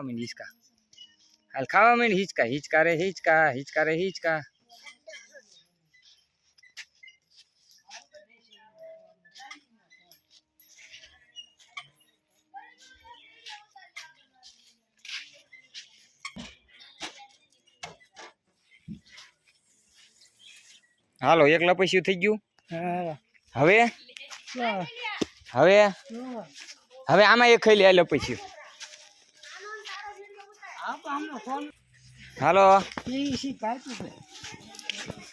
mean हिचका हाल खावा mean हिचका हिचका रे हिचका हिचका रे हिचका हालो एक लपस्यु थई गયું હવે હવે હવે આમાં એક ખાઈ લે લપસ્યુ હાલો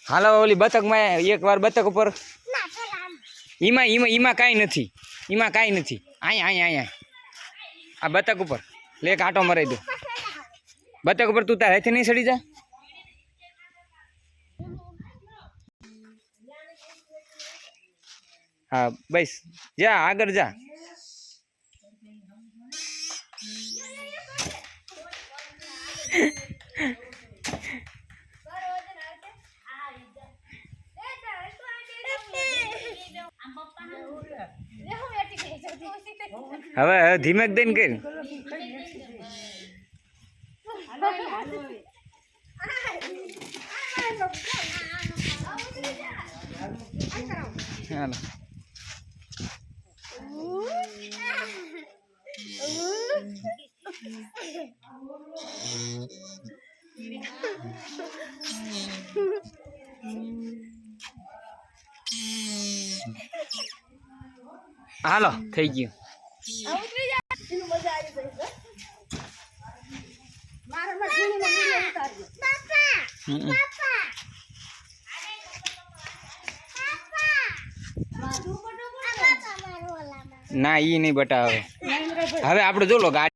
હાલો ઓલી બતક માં એક વાર બતક ઉપર ઈમાં ઈમાં ઈમાં કાઈ નથી ઈમાં કાઈ નથી આયા આયા આયા આ બતક ઉપર લે કાંટો મરાઈ દો બતક ઉપર તું તાર હાથે નહીં સડી જા हाँ बस जा आगर जा हवे धीमे देन कर हालो हालो थई गયું ના ઈ નહીં બતાવે હવે આપણે જો લો ગાડી